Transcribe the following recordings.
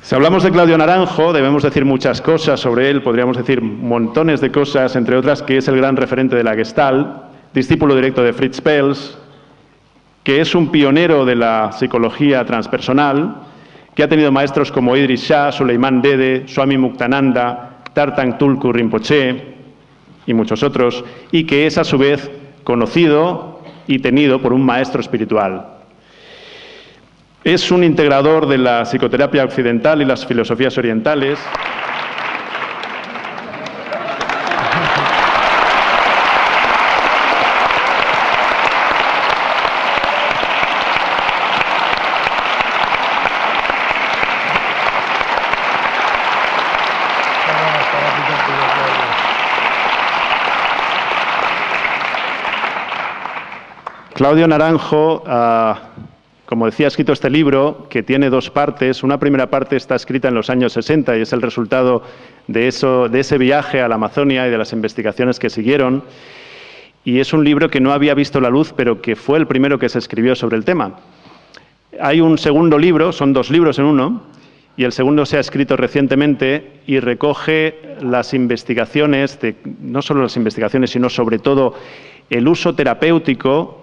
Si hablamos de Claudio Naranjo, debemos decir muchas cosas sobre él, podríamos decir montones de cosas, entre otras que es el gran referente de la Gestalt, discípulo directo de Fritz Perls, que es un pionero de la psicología transpersonal, que ha tenido maestros como Idris Shah, Suleiman Dede, Swami Muktananda, Tartang Tulku Rinpoche y muchos otros, y que es a su vez conocido y tenido por un maestro espiritual. Es un integrador de la psicoterapia occidental y las filosofías orientales. Claudio Naranjo, como decía, ha escrito este libro que tiene dos partes. Una primera parte está escrita en los años 60 y es el resultado de ese viaje a la Amazonia y de las investigaciones que siguieron. Y es un libro que no había visto la luz, pero que fue el primero que se escribió sobre el tema. Hay un segundo libro, son dos libros en uno, y el segundo se ha escrito recientemente y recoge las investigaciones, no solo las investigaciones, sino sobre todo el uso terapéutico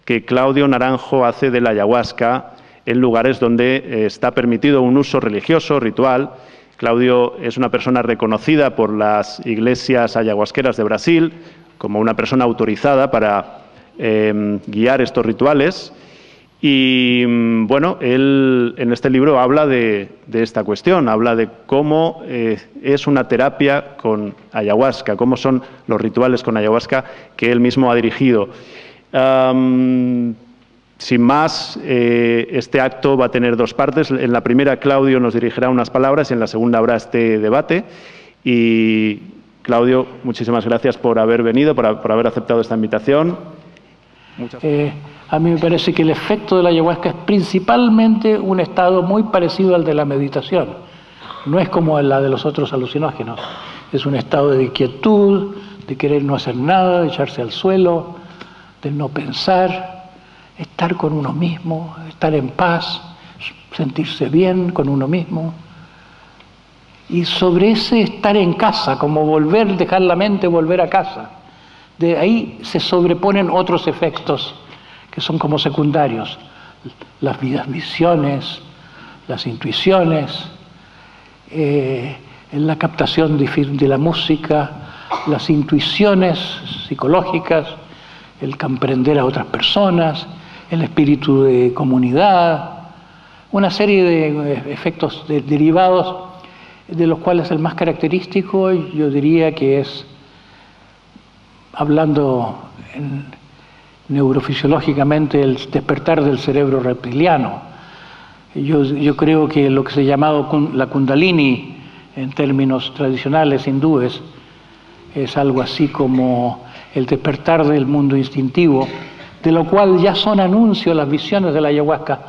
que Claudio Naranjo hace de la ayahuasca en lugares donde está permitido un uso religioso, ritual. Claudio es una persona reconocida por las iglesias ayahuasqueras de Brasil como una persona autorizada para guiar estos rituales. Y bueno, él en este libro habla de esta cuestión, habla de cómo es una terapia con ayahuasca, cómo son los rituales con ayahuasca que él mismo ha dirigido. Sin más, este acto va a tener dos partes. En la primera, Claudio nos dirigirá unas palabras y en la segunda habrá este debate. Y, Claudio, muchísimas gracias por haber venido, por haber aceptado esta invitación. A mí me parece que el efecto de la ayahuasca es principalmente un estado muy parecido al de la meditación. No es como la de los otros alucinógenos. Es un estado de quietud, de querer no hacer nada, de echarse al suelo, de no pensar, estar con uno mismo, estar en paz, sentirse bien con uno mismo. Y sobre ese estar en casa, como dejar la mente volver a casa, de ahí se sobreponen otros efectos que son como secundarios. Las visiones, las intuiciones, la captación de la música, las intuiciones psicológicas, el comprender a otras personas, el espíritu de comunidad, una serie de efectos derivados, de los cuales el más característico yo diría que es, hablando neurofisiológicamente, el despertar del cerebro reptiliano. Yo creo que lo que se ha llamado la Kundalini en términos tradicionales hindúes es algo así como el despertar del mundo instintivo, de lo cual ya son anuncios las visiones de la ayahuasca.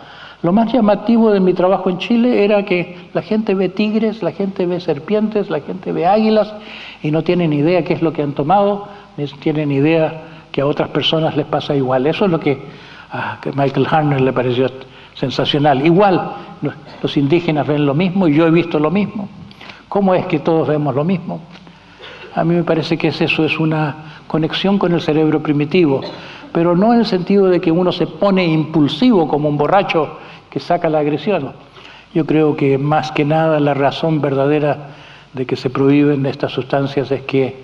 Lo más llamativo de mi trabajo en Chile era que la gente ve tigres, la gente ve serpientes, la gente ve águilas y no tienen idea qué es lo que han tomado, ni tienen idea que a otras personas les pasa igual. Eso es lo que a Michael Harner le pareció sensacional. Igual, los indígenas ven lo mismo y yo he visto lo mismo. ¿Cómo es que todos vemos lo mismo? A mí me parece que eso es una conexión con el cerebro primitivo, pero no en el sentido de que uno se pone impulsivo como un borracho que saca la agresión. Yo creo que más que nada la razón verdadera de que se prohíben estas sustancias es que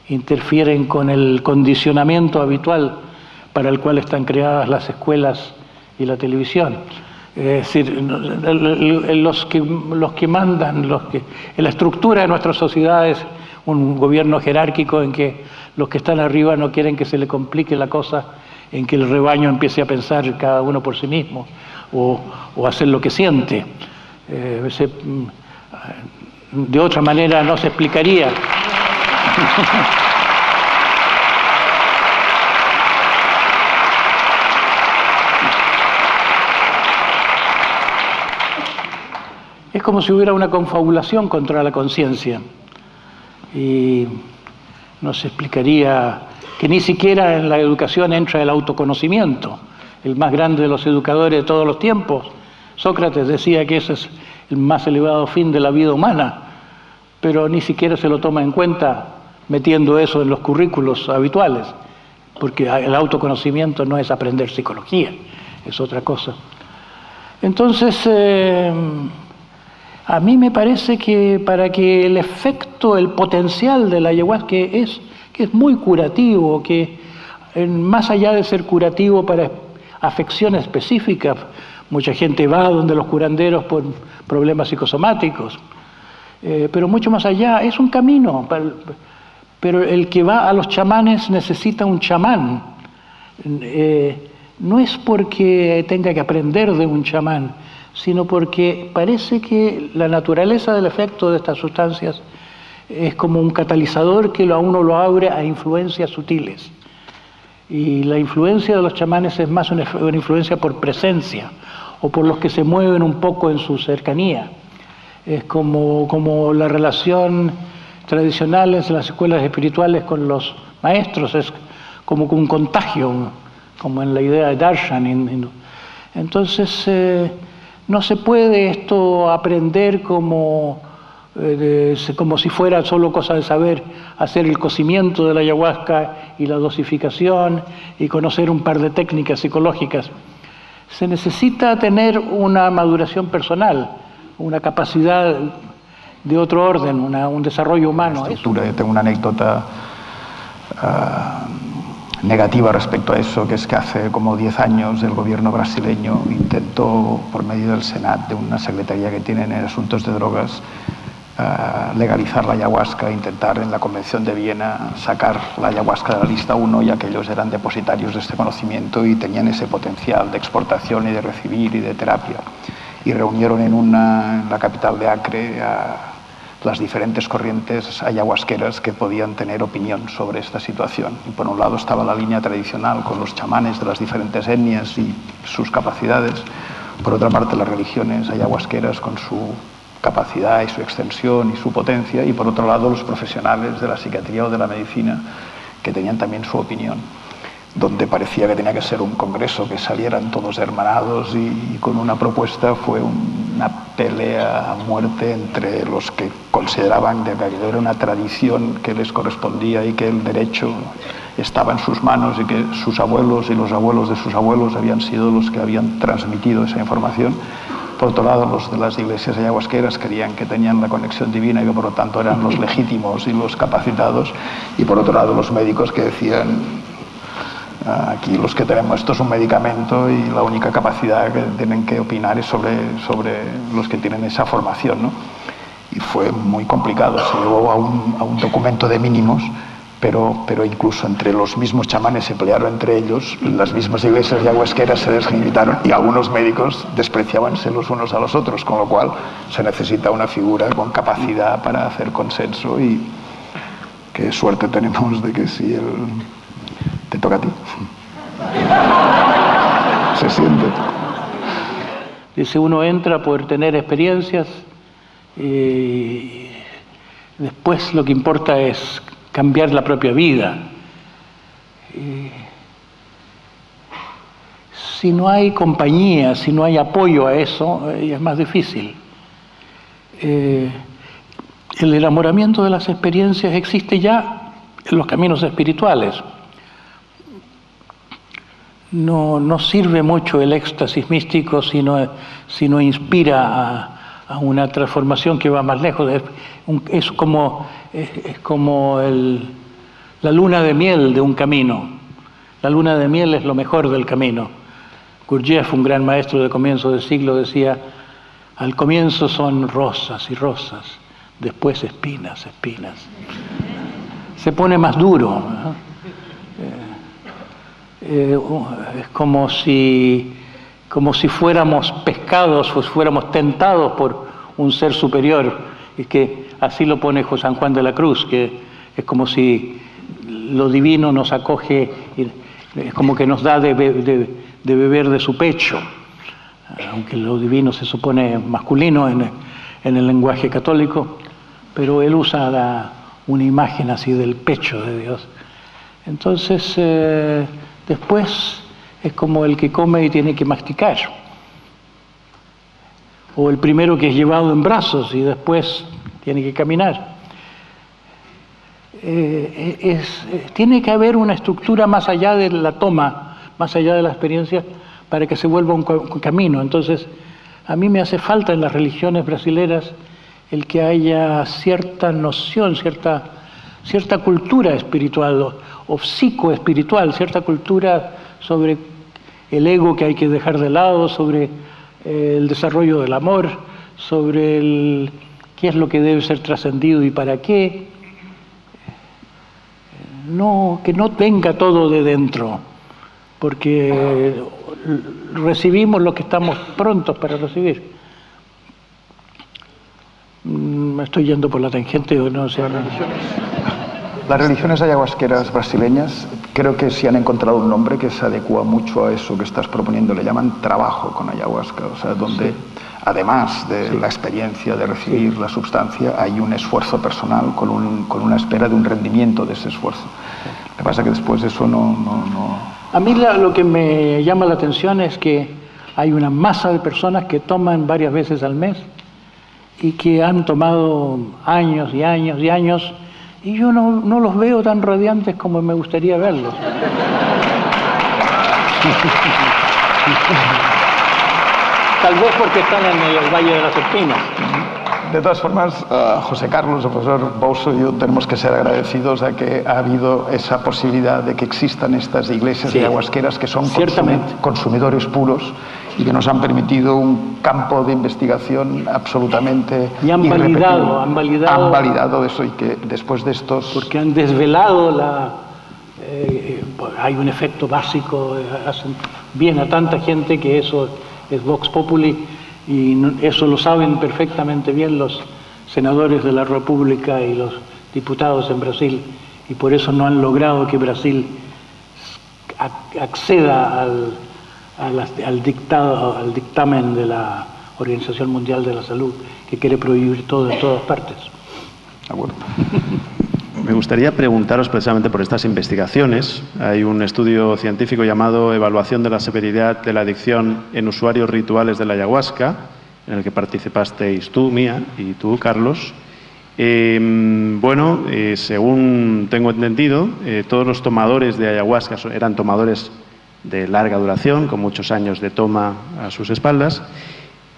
interfieren con el condicionamiento habitual para el cual están creadas las escuelas y la televisión. Es decir, los que mandan, en la estructura de nuestras sociedades, un gobierno jerárquico en que los que están arriba no quieren que se le complique la cosa, en que el rebaño empiece a pensar cada uno por sí mismo o hacer lo que siente. De otra manera no se explicaría. Es como si hubiera una confabulación contra la conciencia. Y no se explicaría que ni siquiera en la educación entra el autoconocimiento, el más grande de los educadores de todos los tiempos. Sócrates decía que esa es el más elevado fin de la vida humana, pero ni siquiera se lo toma en cuenta metiendo eso en los currículos habituales, porque el autoconocimiento no es aprender psicología, es otra cosa. Entonces, a mí me parece que para que el efecto, el potencial de la ayahuasca, que es muy curativo, que más allá de ser curativo para afecciones específicas, mucha gente va donde los curanderos por problemas psicosomáticos, pero mucho más allá, es un camino. Pero el que va a los chamanes necesita un chamán. No es porque tenga que aprender de un chamán, sino porque parece que la naturaleza del efecto de estas sustancias es como un catalizador que a uno lo abre a influencias sutiles. Y la influencia de los chamanes es más una influencia por presencia, o por los que se mueven un poco en su cercanía. Es como la relación tradicional en las escuelas espirituales con los maestros, es como un contagio, como en la idea de Darshan. Entonces, no se puede esto aprender como si fuera solo cosa de saber hacer el cocimiento de la ayahuasca y la dosificación y conocer un par de técnicas psicológicas. Se necesita tener una maduración personal, una capacidad de otro orden, un desarrollo humano. Yo tengo una anécdota negativa respecto a eso, que es que hace como 10 años el gobierno brasileño intentó, por medio del Senat, de una secretaría que tienen en asuntos de drogas, legalizar la ayahuasca, intentar en la Convención de Viena sacar la ayahuasca de la lista 1, ya que ellos eran depositarios de este conocimiento y tenían ese potencial de exportación y de recibir y de terapia. Y reunieron en la capital de Acre a las diferentes corrientes ayahuasqueras que podían tener opinión sobre esta situación. Y por un lado estaba la línea tradicional con los chamanes de las diferentes etnias y sus capacidades. Por otra parte, las religiones ayahuasqueras con su capacidad y su extensión y su potencia. Y por otro lado, los profesionales de la psiquiatría o de la medicina que tenían también su opinión, donde parecía que tenía que ser un congreso, que salieran todos hermanados y con una propuesta. Fue una pelea a muerte entre los que consideraban que era una tradición que les correspondía y que el derecho estaba en sus manos y que sus abuelos y los abuelos de sus abuelos habían sido los que habían transmitido esa información. Por otro lado, los de las iglesias ayahuasqueras creían que tenían la conexión divina y que por lo tanto eran los legítimos y los capacitados. Y por otro lado, los médicos que decían: aquí los que tenemos esto es un medicamento y la única capacidad que tienen que opinar es sobre los que tienen esa formación, ¿no? Y fue muy complicado, se llegó a un documento de mínimos, pero incluso entre los mismos chamanes se pelearon entre ellos, las mismas iglesias ayahuasqueras se deslimitaron y algunos médicos despreciábanse los unos a los otros, con lo cual se necesita una figura con capacidad para hacer consenso. Y qué suerte tenemos de que si te toca a ti. Se siente. Dice, uno entra por tener experiencias y después lo que importa es cambiar la propia vida. Si no hay compañía, si no hay apoyo a eso, es más difícil. El enamoramiento de las experiencias existe ya en los caminos espirituales. No sirve mucho el éxtasis místico si no inspira a una transformación que va más lejos. Es como la luna de miel de un camino. La luna de miel es lo mejor del camino. Gurdjieff, un gran maestro de comienzo del siglo, decía: al comienzo son rosas y rosas, después espinas, espinas. Se pone más duro, ¿no? Es como si fuéramos pescados o fuéramos tentados por un ser superior, y que así lo pone San Juan de la Cruz, que es como si lo divino nos acoge, es como que nos da de beber de su pecho, aunque lo divino se supone masculino en el lenguaje católico, pero él usa una imagen así del pecho de Dios. Entonces, después es como el que come y tiene que masticar. o el primero que es llevado en brazos y después tiene que caminar. Tiene que haber una estructura más allá de la toma, más allá de la experiencia, para que se vuelva un camino. Entonces, a mí me hace falta en las religiones brasileras el que haya cierta noción, cierta cultura espiritual o psicoespiritual, cierta cultura sobre el ego que hay que dejar de lado, sobre el desarrollo del amor, sobre qué es lo que debe ser trascendido y para qué. Que no venga todo de dentro, porque recibimos lo que estamos prontos para recibir. Me estoy yendo por la tangente o no sé. Las religiones ayahuasqueras brasileñas creo que sí han encontrado un nombre que se adecua mucho a eso que estás proponiendo. Le llaman trabajo con ayahuasca, o sea, donde sí, además de la experiencia de recibir la sustancia, hay un esfuerzo personal con una espera de un rendimiento de ese esfuerzo. Lo que pasa es que después de eso no... A mí lo que me llama la atención es que hay una masa de personas que toman varias veces al mes y que han tomado años y años y años, y yo no los veo tan radiantes como me gustaría verlos. Tal vez porque están en el Valle de las Espinas. De todas formas, José Carlos, el profesor Bouso y yo tenemos que ser agradecidos a que ha habido esa posibilidad de que existan estas iglesias ayahuasqueras que son consumidores puros y que nos han permitido un campo de investigación absolutamente irrepetible. Han validado eso, y que después de estos... Porque han desvelado hay un efecto básico, hacen bien a tanta gente que eso es Vox Populi, y eso lo saben perfectamente bien los senadores de la República y los diputados en Brasil, y por eso no han logrado que Brasil acceda al dictamen de la Organización Mundial de la Salud, que quiere prohibir todo en todas partes. De acuerdo. Me gustaría preguntaros precisamente por estas investigaciones. Hay un estudio científico llamado Evaluación de la severidad de la adicción en usuarios rituales de la ayahuasca, en el que participasteis tú, Mía, y tú, Carlos. Según tengo entendido, todos los tomadores de ayahuasca eran tomadores de larga duración, con muchos años de toma a sus espaldas,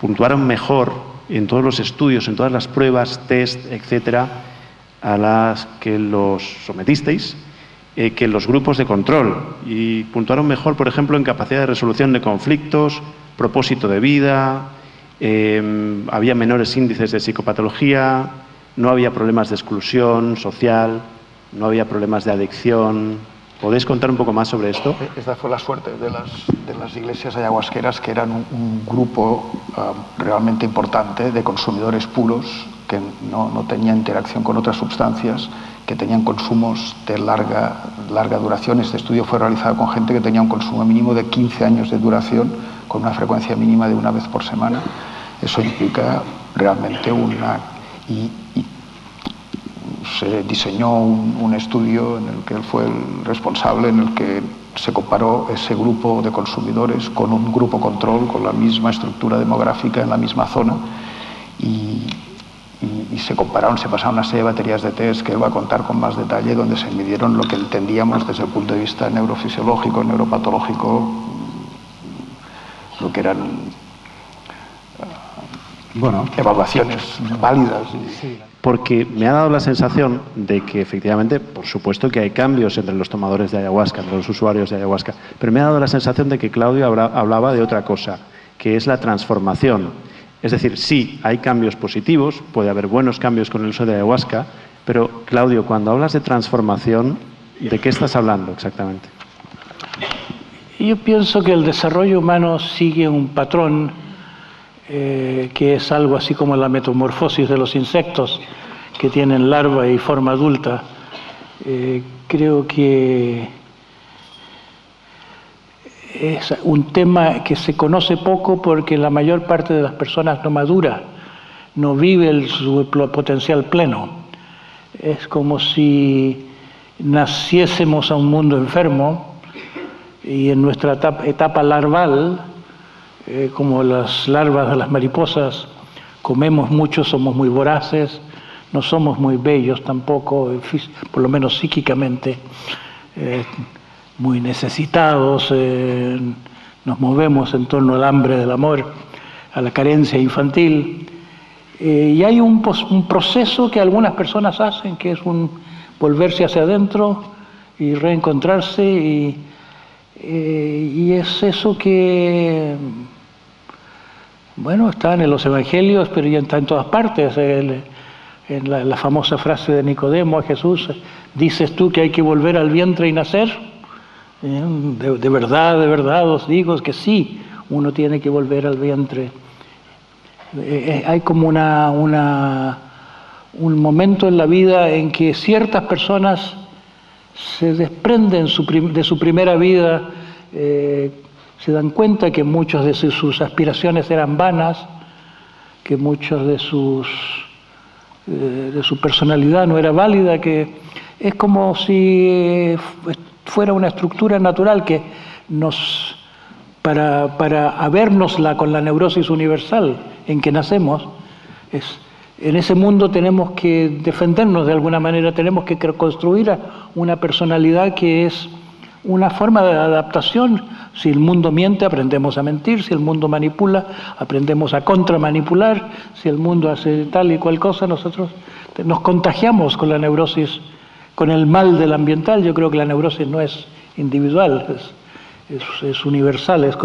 puntuaron mejor en todos los estudios, en todas las pruebas, test, etcétera, a las que los sometisteis, que los grupos de control, y puntuaron mejor, por ejemplo, en capacidad de resolución de conflictos, propósito de vida, había menores índices de psicopatología, no había problemas de exclusión social, no había problemas de adicción. ¿Podéis contar un poco más sobre esto? Esta fue la suerte de las iglesias ayahuasqueras, que eran un grupo realmente importante de consumidores puros, que no tenían interacción con otras sustancias, que tenían consumos de larga duración. Este estudio fue realizado con gente que tenía un consumo mínimo de 15 años de duración, con una frecuencia mínima de una vez por semana. Eso implica realmente se diseñó un estudio en el que él fue el responsable, en el que se comparó ese grupo de consumidores con un grupo control, con la misma estructura demográfica en la misma zona, y se compararon, se pasaron una serie de baterías de test que él va a contar con más detalle, donde se midieron lo que entendíamos desde el punto de vista neurofisiológico, neuropatológico, lo que eran evaluaciones válidas. Porque me ha dado la sensación de que efectivamente, por supuesto que hay cambios entre los tomadores de ayahuasca, entre los usuarios de ayahuasca, pero me ha dado la sensación de que Claudio hablaba de otra cosa, que es la transformación. Es decir, sí, hay cambios positivos, puede haber buenos cambios con el uso de ayahuasca, pero Claudio, cuando hablas de transformación, ¿de qué estás hablando exactamente? Yo pienso que el desarrollo humano sigue un patrón que es algo así como la metamorfosis de los insectos, que tienen larva y forma adulta. Creo que es un tema que se conoce poco porque la mayor parte de las personas no madura, no vive su potencial pleno. Es como si naciésemos a un mundo enfermo y en nuestra etapa larval como las larvas de las mariposas, comemos mucho, somos muy voraces, no somos muy bellos tampoco, por lo menos psíquicamente, muy necesitados, nos movemos en torno al hambre del amor, a la carencia infantil, y hay un proceso que algunas personas hacen, que es un volverse hacia adentro y reencontrarse, y es eso que, bueno, está en los evangelios, pero ya está en todas partes. En la famosa frase de Nicodemo a Jesús, ¿dices tú que hay que volver al vientre y nacer? De verdad os digo que sí, uno tiene que volver al vientre. Hay como un momento en la vida en que ciertas personas se desprenden de su primera vida, se dan cuenta que muchas de sus aspiraciones eran vanas, que muchas de su personalidad no era válida, que es como si fuera una estructura natural que para habérnosla con la neurosis universal en que nacemos, en ese mundo tenemos que defendernos de alguna manera, tenemos que construir una personalidad que es una forma de adaptación. Si el mundo miente, aprendemos a mentir; si el mundo manipula, aprendemos a contramanipular; si el mundo hace tal y cual cosa, nosotros nos contagiamos con la neurosis, con el mal del ambiental. Yo creo que la neurosis no es individual, es universal. Es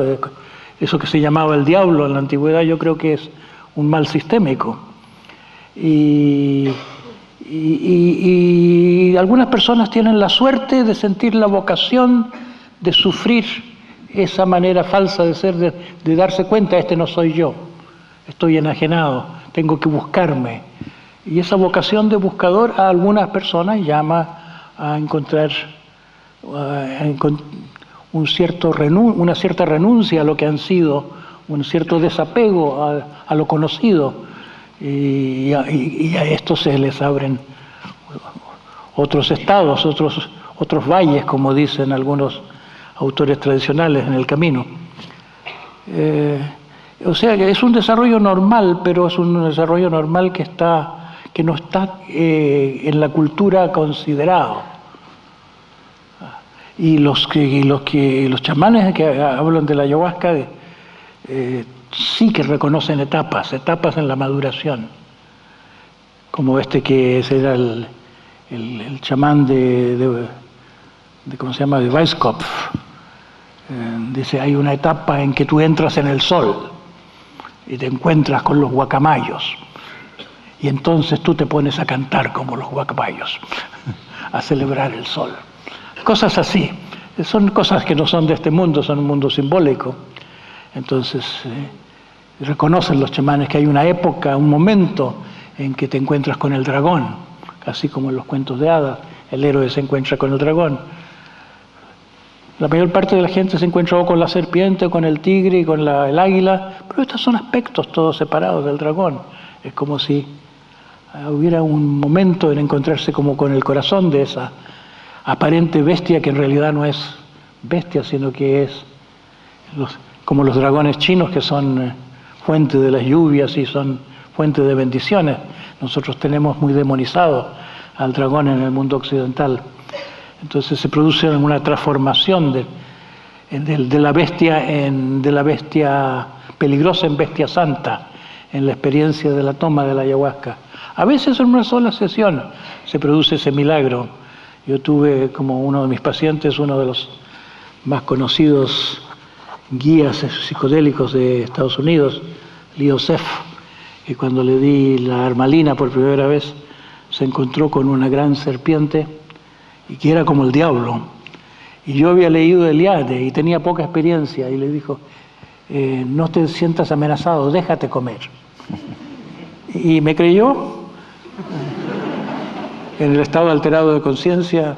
eso que se llamaba el diablo en la antigüedad, yo creo que es un mal sistémico. Y algunas personas tienen la suerte de sentir la vocación de sufrir esa manera falsa de ser, de darse cuenta, este no soy yo, estoy enajenado, tengo que buscarme. Y esa vocación de buscador a algunas personas llama a encontrar una cierta renuncia a lo que han sido, un cierto desapego a lo conocido. Y a esto se les abren otros estados, otros valles, como dicen algunos autores tradicionales en el camino. O sea que es un desarrollo normal, pero es un desarrollo normal que no está en la cultura considerado. Y los chamanes que hablan de la ayahuasca sí que reconocen etapas en la maduración, como que era el chamán de ¿cómo se llama?, de Weisskopf. Dice, hay una etapa en que tú entras en el sol y te encuentras con los guacamayos, y entonces tú te pones a cantar como los guacamayos, a celebrar el sol. Cosas así, son cosas que no son de este mundo, son un mundo simbólico. Entonces, reconocen los chamanes que hay una época, un momento en que te encuentras con el dragón, así como en los cuentos de hadas, el héroe se encuentra con el dragón. La mayor parte de la gente se encuentra o con la serpiente, o con el tigre, y con el águila, pero estos son aspectos todos separados del dragón. Es como si hubiera un momento en encontrarse como con el corazón de esa aparente bestia, que en realidad no es bestia, sino que es como los dragones chinos, que son fuente de las lluvias y son fuente de bendiciones. Nosotros tenemos muy demonizado al dragón en el mundo occidental. Entonces se produce una transformación de la bestia peligrosa en bestia santa, en la experiencia de la toma de la ayahuasca. A veces en una sola sesión se produce ese milagro. Yo tuve como uno de mis pacientes, uno de los más conocidos guías psicodélicos de Estados Unidos, Lee Osef, y cuando le di la armalina por primera vez, se encontró con una gran serpiente, y que era como el diablo. Y yo había leído Eliade y tenía poca experiencia, y le dijo, no te sientas amenazado, déjate comer. Y me creyó. En el estado alterado de conciencia,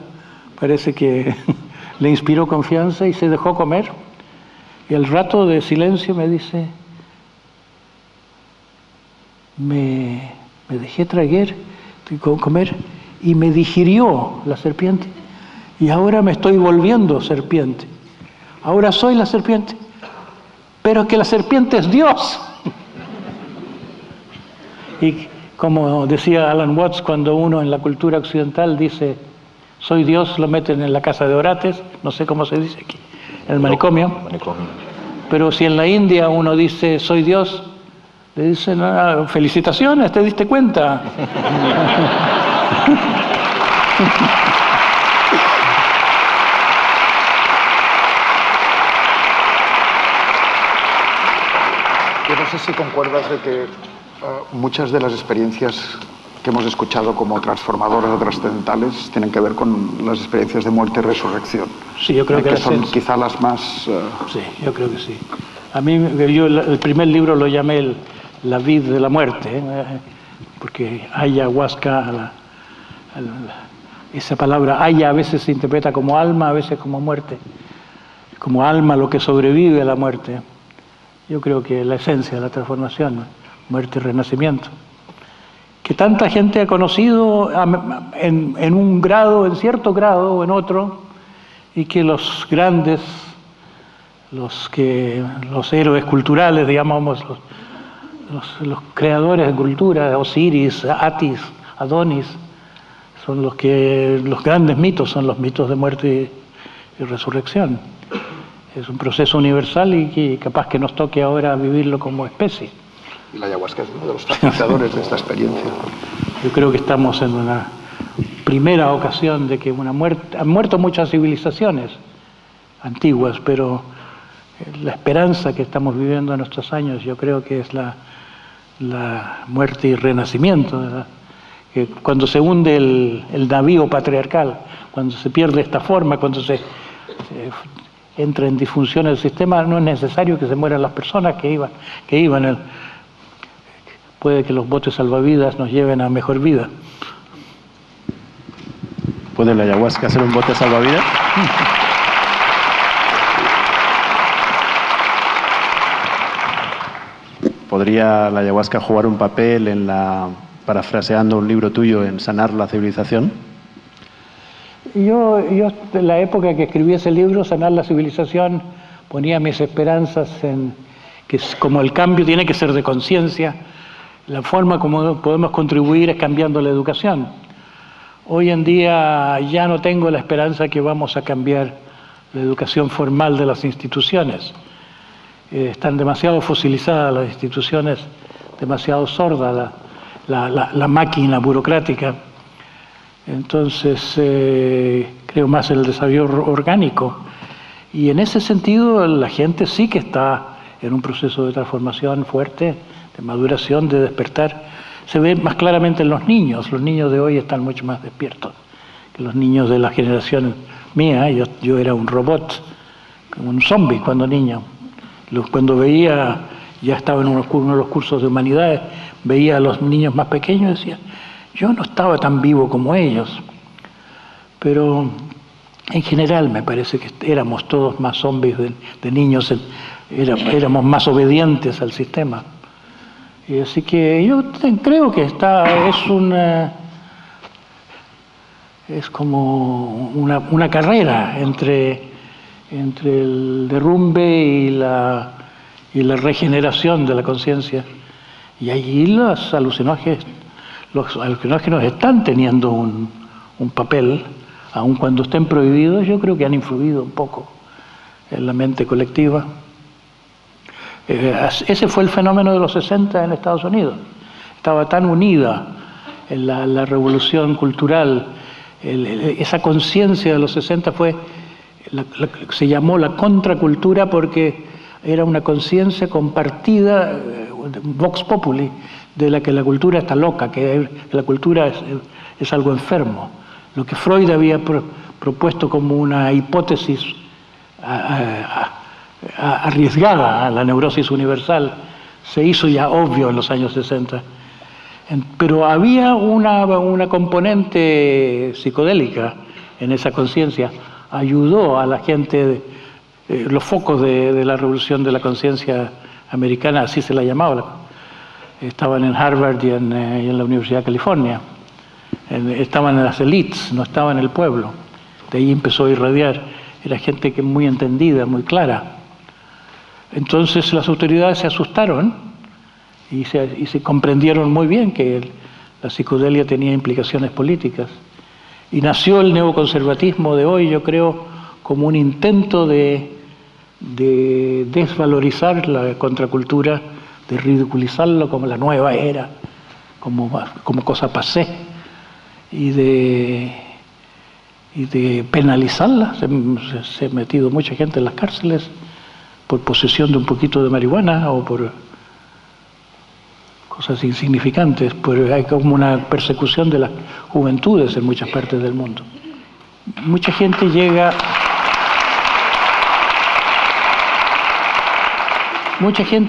parece que le inspiró confianza y se dejó comer. Y al rato de silencio me dice, me dejé comer, y me digirió la serpiente, y ahora me estoy volviendo serpiente. Ahora soy la serpiente. pero que la serpiente es Dios. Y como decía Alan Watts, cuando uno en la cultura occidental dice soy Dios, lo meten en la casa de orates, no sé cómo se dice aquí, en el manicomio. Pero si en la India uno dice soy Dios, le dicen felicitaciones, ¿te diste cuenta? Yo no sé si concuerdas de que muchas de las experiencias que hemos escuchado como transformadoras o trascendentales tienen que ver con las experiencias de muerte y resurrección. Sí, yo creo que son quizá las más... Sí, yo creo que sí. A mí, yo el primer libro lo llamé La vid de la muerte, porque ayahuasca, esa palabra haya a veces se interpreta como alma, a veces como muerte. Como alma, lo que sobrevive a la muerte. Yo creo que la esencia de la transformación, muerte y renacimiento, que tanta gente ha conocido en un grado, en cierto grado o en otro, y que los grandes, los héroes culturales, digamos, los creadores de cultura, Osiris, Atis, Adonis, son los grandes mitos, son los mitos de muerte y resurrección. Es un proceso universal y que capaz que nos toque ahora vivirlo como especie. Y la ayahuasca es uno de los facilitadores de esta experiencia. Yo creo que estamos en una primera ocasión de que han muerto muchas civilizaciones antiguas, pero la esperanza que estamos viviendo en nuestros años, yo creo que es la muerte y renacimiento, ¿verdad? Que cuando se hunde el navío patriarcal, cuando se pierde esta forma, cuando se entra en disfunción el sistema, no es necesario que se mueran las personas que iban. Puede que los botes salvavidas nos lleven a mejor vida. ¿Puede la ayahuasca ser un bote salvavidas? ¿Podría la ayahuasca jugar un papel parafraseando un libro tuyo, en sanar la civilización? Yo en la época que escribí ese libro, Sanar la civilización, ponía mis esperanzas en que como el cambio tiene que ser de conciencia, la forma como podemos contribuir es cambiando la educación. Hoy en día ya no tengo la esperanza que vamos a cambiar la educación formal de las instituciones. Están demasiado fosilizadas las instituciones, demasiado sorda la máquina burocrática. Entonces, creo más en el desarrollo orgánico. Y en ese sentido, la gente sí que está en un proceso de transformación fuerte, de maduración, de despertar. Se ve más claramente en los niños. Los niños de hoy están mucho más despiertos que los niños de la generación mía. Yo era un robot, como un zombie cuando niño. Cuando veía, ya estaba en uno de los cursos de humanidades, veía a los niños más pequeños y decía, yo no estaba tan vivo como ellos, pero en general me parece que éramos todos más zombies de niños, éramos más obedientes al sistema. Y así que yo creo que es como una carrera entre el derrumbe y la regeneración de la conciencia. Y allí los alucinógenos están teniendo un papel, aun cuando estén prohibidos. Yo creo que han influido un poco en la mente colectiva. Ese fue el fenómeno de los 60 en Estados Unidos. Estaba tan unida en la revolución cultural, esa conciencia de los 60 se llamó la contracultura porque era una conciencia compartida, vox populi, de la que la cultura está loca, que la cultura es algo enfermo. Lo que Freud había propuesto como una hipótesis arriesgada a la neurosis universal, se hizo ya obvio en los años 60. Pero había una componente psicodélica en esa conciencia. Ayudó a la gente, los focos de la revolución de la conciencia americana, así se la llamaba. Estaban en Harvard y en la Universidad de California. Estaban en las élites, no estaban en el pueblo. De ahí empezó a irradiar. Era gente que muy entendida, muy clara. Entonces las autoridades se asustaron y se comprendieron muy bien que la psicodelia tenía implicaciones políticas. Y nació el neoconservatismo de hoy, yo creo, como un intento de desvalorizar la contracultura, de ridiculizarlo como la nueva era, como cosa passé, y de penalizarla. Se ha metido mucha gente en las cárceles por posesión de un poquito de marihuana o por cosas insignificantes, pues hay como una persecución de las juventudes en muchas partes del mundo. Mucha gente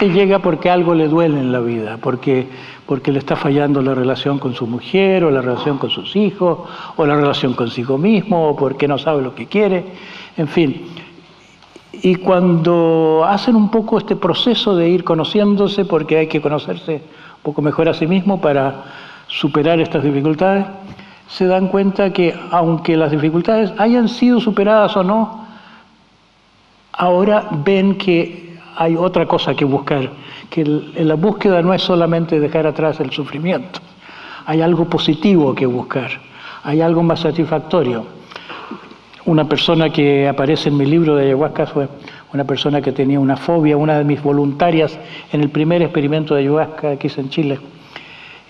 llega porque algo le duele en la vida, porque le está fallando la relación con su mujer, o la relación con sus hijos, o la relación consigo mismo, o porque no sabe lo que quiere, en fin. Y cuando hacen un poco este proceso de ir conociéndose, porque hay que conocerse un poco mejor a sí mismo para superar estas dificultades, se dan cuenta que aunque las dificultades hayan sido superadas o no, ahora ven que hay otra cosa que buscar, que la búsqueda no es solamente dejar atrás el sufrimiento, hay algo positivo que buscar, hay algo más satisfactorio. Una persona que aparece en mi libro de ayahuasca fue una persona que tenía una fobia, una de mis voluntarias en el primer experimento de ayahuasca que hice en Chile.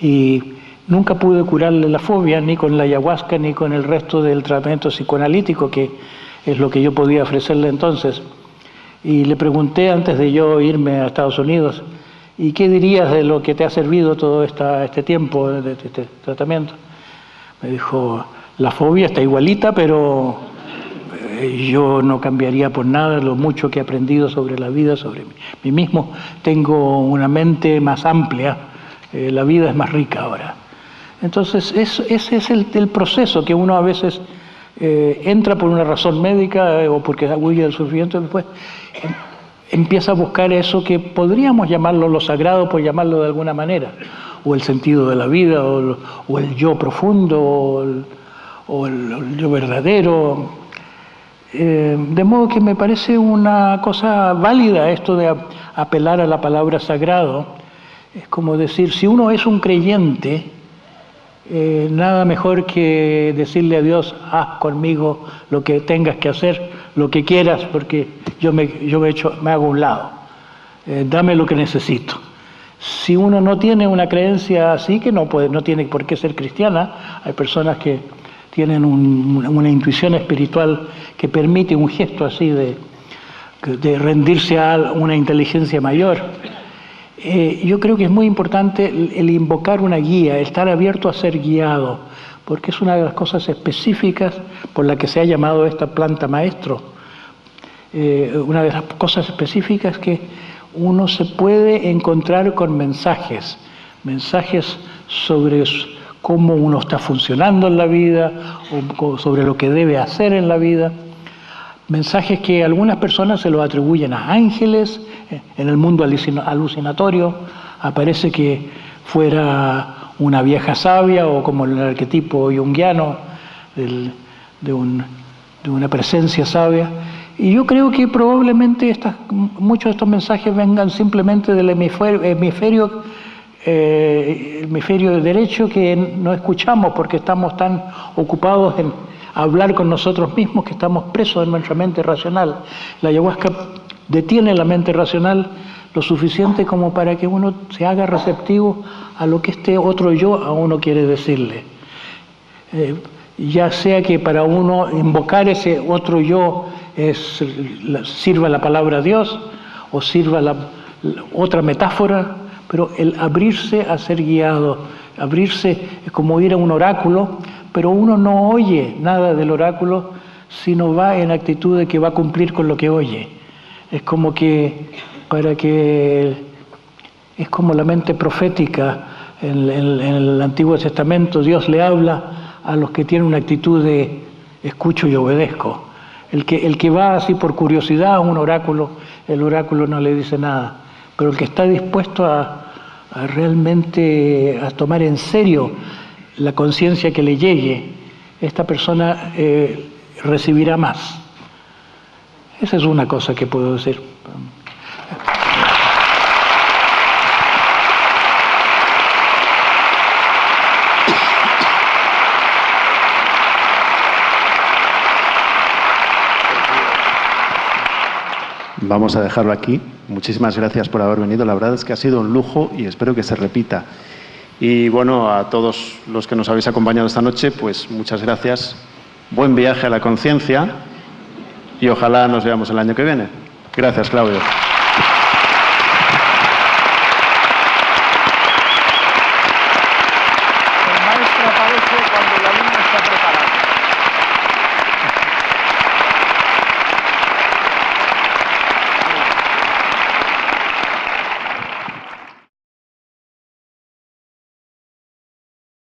Y nunca pude curarle la fobia, ni con la ayahuasca, ni con el resto del tratamiento psicoanalítico, que es lo que yo podía ofrecerle entonces. Y le pregunté antes de yo irme a Estados Unidos, ¿y qué dirías de lo que te ha servido todo este tiempo de este tratamiento? Me dijo, la fobia está igualita, pero yo no cambiaría por nada lo mucho que he aprendido sobre la vida, sobre mí mismo. Tengo una mente más amplia, la vida es más rica ahora. Entonces, ese es el proceso que uno a veces entra por una razón médica o porque huye del sufrimiento, y después empieza a buscar eso que podríamos llamarlo lo sagrado, por llamarlo de alguna manera, o el sentido de la vida, o el yo profundo, o el yo verdadero. De modo que me parece una cosa válida esto de apelar a la palabra sagrado. Es como decir, si uno es un creyente, nada mejor que decirle a Dios, haz conmigo lo que tengas que hacer, lo que quieras, porque yo me hago a un lado. Dame lo que necesito. Si uno no tiene una creencia así, que no tiene por qué ser cristiana, hay personas que tienen una intuición espiritual que permite un gesto así de rendirse a una inteligencia mayor. Yo creo que es muy importante el invocar una guía, el estar abierto a ser guiado, porque es una de las cosas específicas por la que se ha llamado esta planta maestro. Una de las cosas específicas que uno se puede encontrar con mensajes sobre cómo uno está funcionando en la vida, o sobre lo que debe hacer en la vida. Mensajes que algunas personas se los atribuyen a ángeles. En el mundo alucinatorio aparece que fuera una vieja sabia, o como el arquetipo junguiano de una presencia sabia. Y yo creo que probablemente muchos de estos mensajes vengan simplemente del hemisferio derecho, que no escuchamos porque estamos tan ocupados en hablar con nosotros mismos que estamos presos en nuestra mente racional. La ayahuasca detiene la mente racional lo suficiente como para que uno se haga receptivo a lo que este otro yo a uno quiere decirle. Ya sea que para uno invocar ese otro yo sirva la palabra Dios o sirva otra metáfora, pero el abrirse a ser guiado, abrirse es como ir a un oráculo, pero uno no oye nada del oráculo, sino va en actitud de que va a cumplir con lo que oye. Es como es como la mente profética. En el Antiguo Testamento Dios le habla a los que tienen una actitud de escucho y obedezco. El que va así por curiosidad a un oráculo, el oráculo no le dice nada. Pero el que está dispuesto a realmente a tomar en serio la conciencia que le llegue, esta persona recibirá más. Esa es una cosa que puedo decir. vamos a dejarlo aquí. Muchísimas gracias por haber venido. La verdad es que ha sido un lujo y espero que se repita. Y bueno, a todos los que nos habéis acompañado esta noche, pues muchas gracias. Buen viaje a la conciencia y ojalá nos veamos el año que viene. Gracias, Claudio.